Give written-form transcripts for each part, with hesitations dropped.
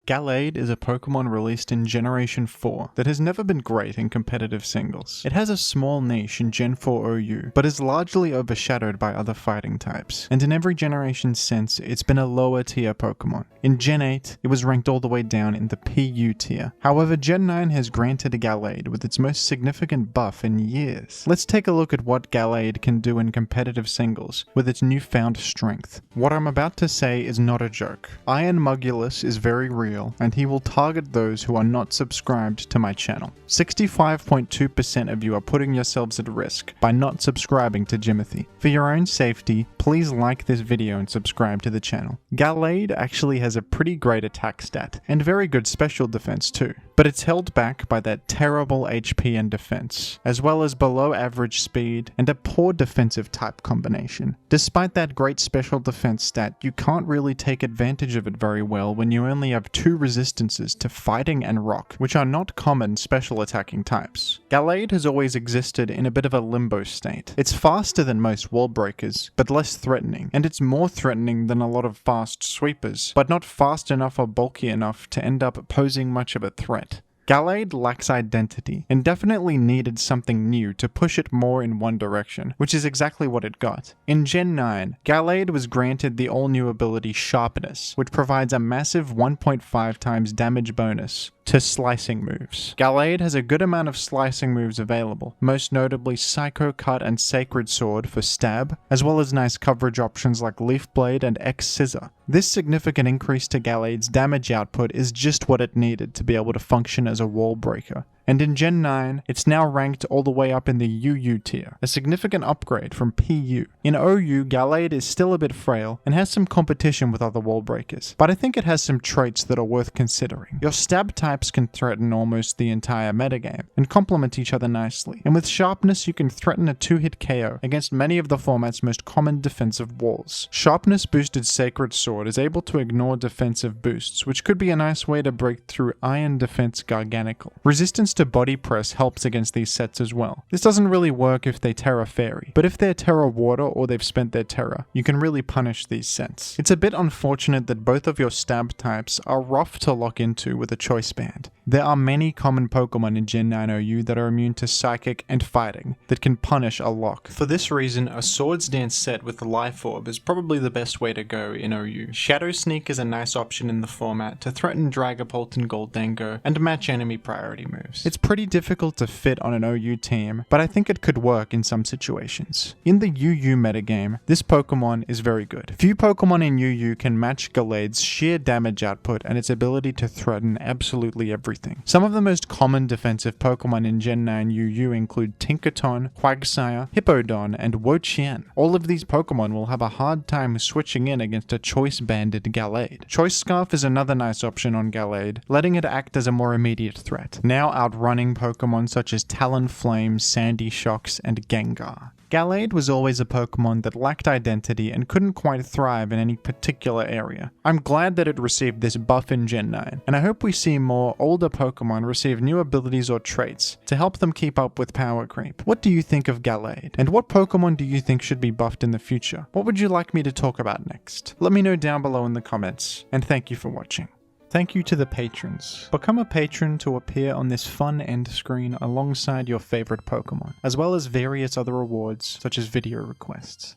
Gallade is a Pokemon released in Generation 4 that has never been great in competitive singles. It has a small niche in Gen 4 OU, but is largely overshadowed by other fighting types, and in every generation since, it's been a lower tier Pokemon. In Gen 8, it was ranked all the way down in the PU tier. However, Gen 9 has granted Gallade with its most significant buff in years. Let's take a look at what Gallade can do in competitive singles with its newfound strength. What I'm about to say is not a joke. Iron Mugulus is very real, and he will target those who are not subscribed to my channel. 65.2% of you are putting yourselves at risk by not subscribing to Jimothy. For your own safety, please like this video and subscribe to the channel. Gallade actually has a pretty great attack stat, and very good special defense too, but it's held back by that terrible HP and defense, as well as below average speed and a poor defensive type combination. Despite that great special defense stat, you can't really take advantage of it very well when you only have two resistances to fighting and rock, which are not common special attacking types. Gallade has always existed in a bit of a limbo state. It's faster than most wall breakers, but less threatening, and it's more threatening than a lot of fast sweepers, but not fast enough or bulky enough to end up posing much of a threat. Gallade lacks identity, and definitely needed something new to push it more in one direction, which is exactly what it got. In Gen 9, Gallade was granted the all-new ability Sharpness, which provides a massive 1.5 times damage bonus to slicing moves. Gallade has a good amount of slicing moves available, most notably Psycho Cut and Sacred Sword for stab, as well as nice coverage options like Leaf Blade and X Scissor. This significant increase to Gallade's damage output is just what it needed to be able to function as a wall breaker. And in Gen 9, it's now ranked all the way up in the UU tier, a significant upgrade from PU. In OU, Gallade is still a bit frail and has some competition with other wall breakers, but I think it has some traits that are worth considering. Your stab types can threaten almost the entire metagame and complement each other nicely, and with Sharpness you can threaten a 2-hit KO against many of the format's most common defensive walls. Sharpness boosted Sacred Sword is able to ignore defensive boosts, which could be a nice way to break through Iron Defense Garganical. Resistance to Body Press helps against these sets as well. This doesn't really work if they Terra Fairy, but if they're Terra Water or they've spent their Terra, you can really punish these sets. It's a bit unfortunate that both of your stab types are rough to lock into with a choice band. There are many common Pokemon in Gen 9 OU that are immune to Psychic and Fighting that can punish a lock. For this reason, a Swords Dance set with Life Orb is probably the best way to go in OU. Shadow Sneak is a nice option in the format to threaten Dragapult and Goldango and match enemy priority moves. It's pretty difficult to fit on an OU team, but I think it could work in some situations. In the UU metagame, this Pokemon is very good. Few Pokemon in UU can match Gallade's sheer damage output and its ability to threaten absolutely everything. Some of the most common defensive Pokemon in Gen 9 UU include Tinkaton, Quagsire, Hippowdon, and Wo-Chien. All of these Pokemon will have a hard time switching in against a choice-banded Gallade. Choice Scarf is another nice option on Gallade, letting it act as a more immediate threat, now outrunning Pokemon such as Talonflame, Sandy Shocks, and Gengar. Gallade was always a Pokemon that lacked identity and couldn't quite thrive in any particular area. I'm glad that it received this buff in Gen 9, and I hope we see more older Pokemon receive new abilities or traits to help them keep up with power creep. What do you think of Gallade? And what Pokemon do you think should be buffed in the future? What would you like me to talk about next? Let me know down below in the comments, and thank you for watching. Thank you to the patrons. Become a patron to appear on this fun end screen alongside your favorite Pokemon, as well as various other rewards such as video requests.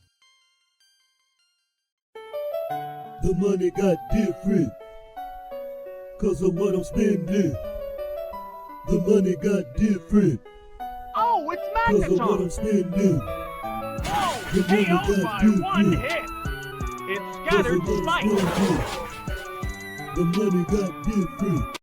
The money got different, 'cause of what I'm spending. The money got different, oh, it's 'cause of what Megaphone! I'm spending. Oh, The money KO got by one different, hit! It's 'cause scattered of what I'm spike! spending. The money got different.